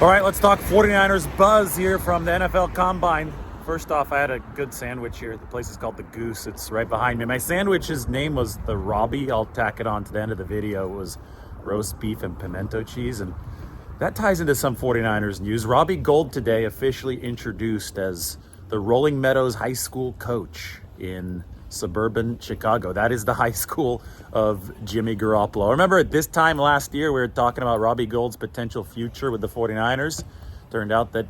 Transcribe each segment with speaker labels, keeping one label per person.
Speaker 1: All right, let's talk 49ers buzz here from the NFL Combine. First off, I had a good sandwich here. The place is called The Goose. It's right behind me. My sandwich's name was the Robbie. I'll tack it on to the end of the video. It was roast beef and pimento cheese, and that ties into some 49ers news. Robbie Gould today officially introduced as the Rolling Meadows High School coach in suburban Chicago. That is the high school of Jimmy Garoppolo. I remember at this time last year, we were talking about Robbie Gould's potential future with the 49ers. Turned out that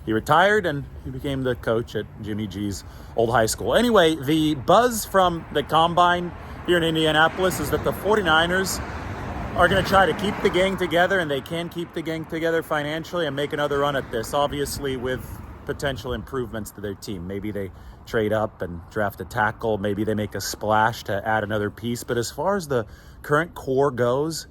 Speaker 1: he retired and he became the coach at Jimmy G's old high school. Anyway, the buzz from the Combine here in Indianapolis is that the 49ers are going to try to keep the gang together, and they can keep the gang together financially and make another run at this, obviously with potential improvements to their team. Maybe they trade up and draft a tackle. Maybe they make a splash to add another piece. But as far as the current core goes,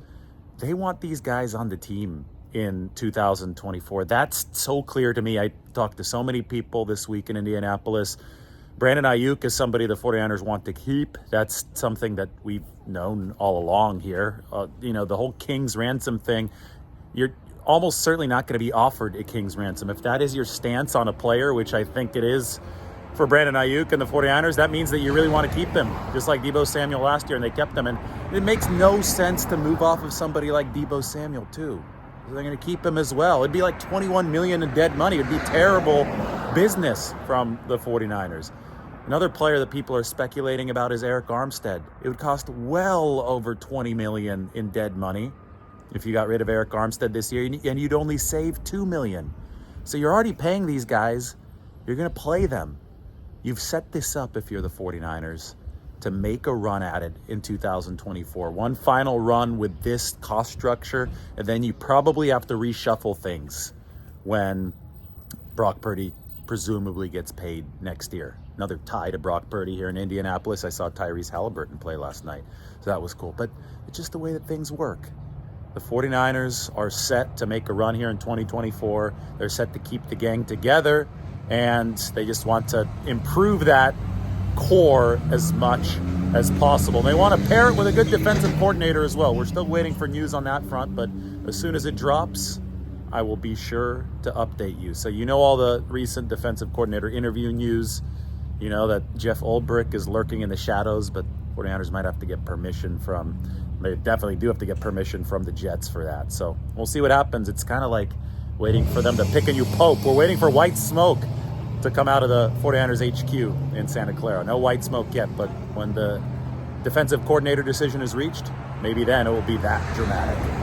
Speaker 1: they want these guys on the team in 2024. That's so clear to me. I talked to so many people this week in Indianapolis. Brandon Aiyuk is somebody the 49ers want to keep. That's something that we've known all along here. The whole King's ransom thing, you're almost certainly not going to be offered a King's ransom. If that is your stance on a player, which I think it is for Brandon Aiyuk and the 49ers, that means that you really want to keep them, just like Deebo Samuel last year, and they kept them. And it makes no sense to move off of somebody like Deebo Samuel, too. So they're going to keep him as well. It'd be like $21 million in dead money. It'd be terrible business from the 49ers. Another player that people are speculating about is Arik Armstead. It would cost well over $20 million in dead money if you got rid of Arik Armstead this year, and you'd only save $2 million. So you're already paying these guys. You're going to play them. You've set this up, if you're the 49ers, to make a run at it in 2024. One final run with this cost structure, and then you probably have to reshuffle things when Brock Purdy presumably gets paid next year. Another tie to Brock Purdy here in Indianapolis. I saw Tyrese Halliburton play last night, so that was cool. But it's just the way that things work. The 49ers are set to make a run here in 2024. They're set to keep the gang together, and they just want to improve that core as much as possible. They want to pair it with a good defensive coordinator as well. We're still waiting for news on that front, but as soon as it drops, I will be sure to update you. So you know all the recent defensive coordinator interview news. You know that Jeff Olbrich is lurking in the shadows, but 49ers might have to get permission from, they definitely do have to get permission from the Jets for that. So we'll see what happens. It's kind of like waiting for them to pick a new pope. We're waiting for white smoke to come out of the 49ers HQ in Santa Clara. No white smoke yet, but when the defensive coordinator decision is reached, maybe then it will be that dramatic.